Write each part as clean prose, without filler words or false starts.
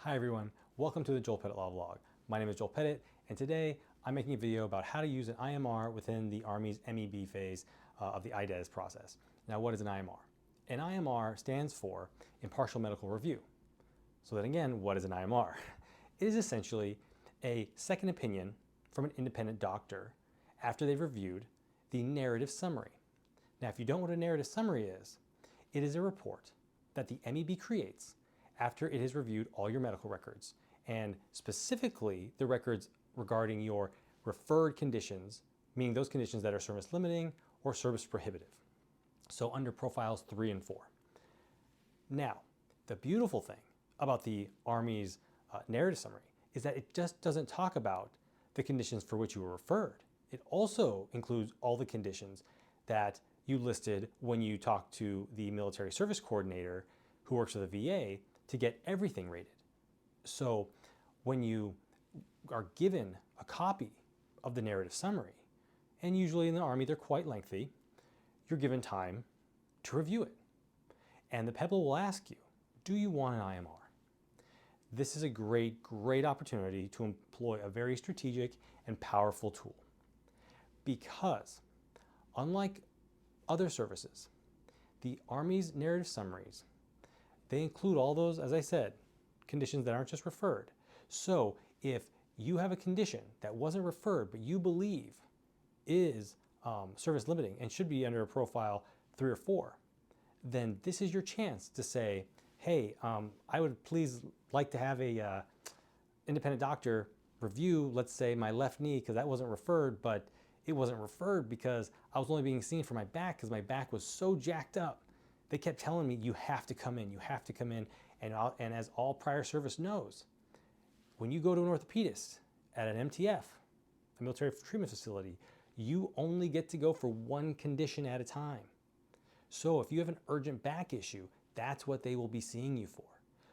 Hi everyone, welcome to the Joel Pettit Law Vlog. My name is Joel Pettit, and today I'm making a video about how to use an IMR within the Army's MEB phase of the IDES process. Now, what is an IMR? An IMR stands for Impartial Medical Review. So then again, what is an IMR? It is essentially a second opinion from an independent doctor after they've reviewed the narrative summary. Now, if you don't know what a narrative summary is, it is a report that the MEB creates after it has reviewed all your medical records, and specifically the records regarding your referred conditions, meaning those conditions that are service limiting or service prohibitive. So under profiles 3 and 4. Now, the beautiful thing about the Army's narrative summary is that it just doesn't talk about the conditions for which you were referred. It also includes all the conditions that you listed when you talked to the military service coordinator who works for the VA to get everything rated. So when you are given a copy of the narrative summary, and usually in the Army they're quite lengthy, you're given time to review it. And the PEB will ask you, do you want an IMR? This is a great opportunity to employ a very strategic and powerful tool. Because unlike other services, the Army's narrative summaries, they include all those, as I said, conditions that aren't just referred. So if you have a condition that wasn't referred, but you believe is service limiting and should be under a profile 3 or 4, then this is your chance to say, hey, I would please like to have a independent doctor review, let's say, my left knee, because that wasn't referred, but it wasn't referred because I was only being seen for my back because my back was so jacked up. They kept telling me, you have to come in, you have to come in. And as all prior service knows, when you go to an orthopedist at an MTF, a military treatment facility, you only get to go for one condition at a time. So if you have an urgent back issue, that's what they will be seeing you for.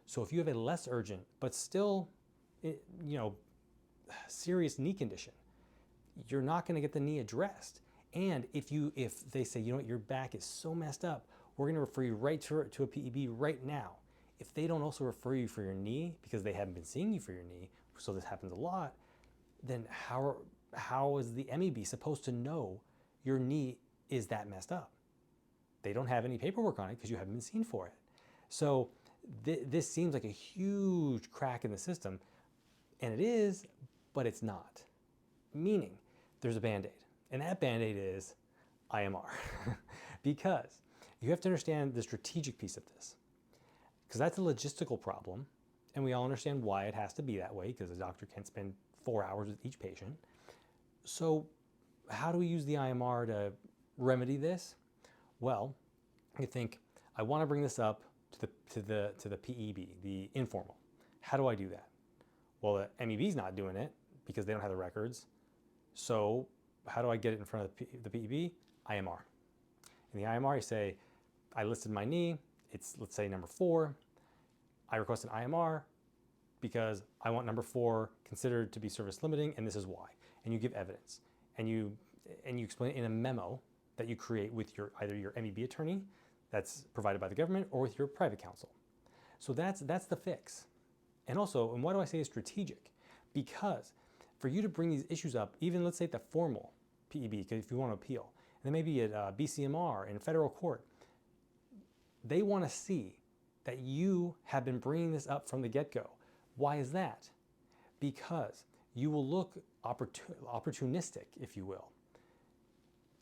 So if you have a less urgent, but still, serious knee condition, you're not going to get the knee addressed. And if they say, you know what, your back is so messed up, we're going to refer you right to a PEB right now. If they don't also refer you for your knee because they haven't been seeing you for your knee, so this happens a lot, then how is the MEB supposed to know your knee is that messed up? They don't have any paperwork on it because you haven't been seen for it. So this seems like a huge crack in the system, and it is, but it's not. Meaning, there's a Band-Aid, and that Band-Aid is IMR. Because you have to understand the strategic piece of this, because that's a logistical problem, and we all understand why it has to be that way, because a doctor can't spend 4 hours with each patient. So how do we use the IMR to remedy this? Well, you think, I want to bring this up to the PEB, the informal. How do I do that? Well, the MEB's not doing it because they don't have the records. So how do I get it in front of the PEB? IMR. In the IMR, you say, I listed my knee, it's, let's say, number 4. I request an IMR because I want number 4 considered to be service limiting, and this is why. And you give evidence. And you explain it in a memo that you create with either your MEB attorney that's provided by the government or with your private counsel. So that's the fix. And also, and why do I say it's strategic? Because for you to bring these issues up, even let's say at the formal PEB, because if you want to appeal, and then maybe at BCMR in federal court, they want to see that you have been bringing this up from the get-go. Why is that? Because you will look opportunistic, if you will.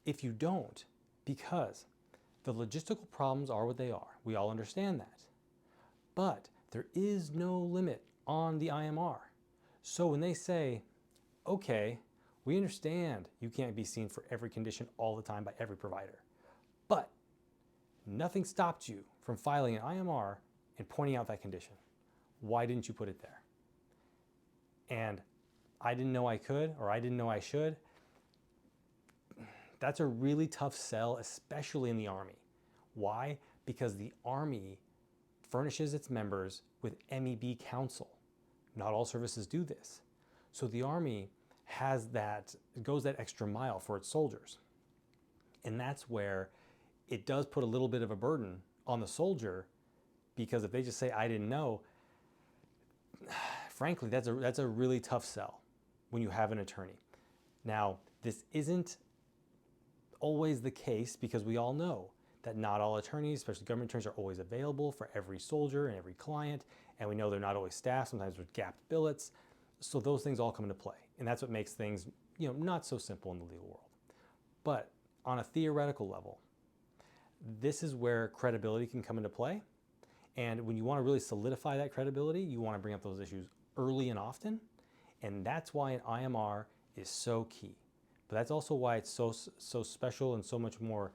If you don't, because the logistical problems are what they are. We all understand that. But there is no limit on the IMR. So when they say, okay, we understand you can't be seen for every condition all the time by every provider, but nothing stopped you from filing an IMR and pointing out that condition. Why didn't you put it there? And I didn't know I could, or I didn't know I should. That's a really tough sell, especially in the Army. Why? Because the Army furnishes its members with MEB counsel. Not all services do this. So the Army goes that extra mile for its soldiers. And that's where it does put a little bit of a burden on the soldier, because if they just say, I didn't know, frankly, that's a really tough sell when you have an attorney. Now, this isn't always the case because we all know that not all attorneys, especially government attorneys, are always available for every soldier and every client, and we know they're not always staffed. Sometimes there's gapped billets, so those things all come into play, and that's what makes things, not so simple in the legal world. But on a theoretical level, this is where credibility can come into play, and when you want to really solidify that credibility, you want to bring up those issues early and often, and that's why an IMR is so key. But that's also why it's so special and so much more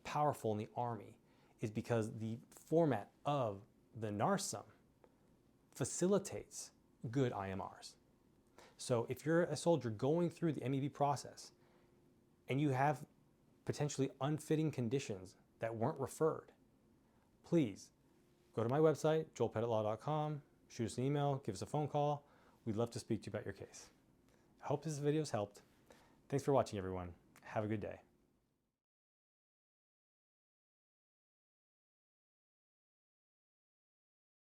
powerful in the Army, is because the format of the NARSUM facilitates good IMRs. So if you're a soldier going through the MEB process and you have potentially unfitting conditions that weren't referred, please go to my website, joelpettitlaw.com, shoot us an email, give us a phone call. We'd love to speak to you about your case. I hope this video has helped. Thanks for watching, everyone. Have a good day.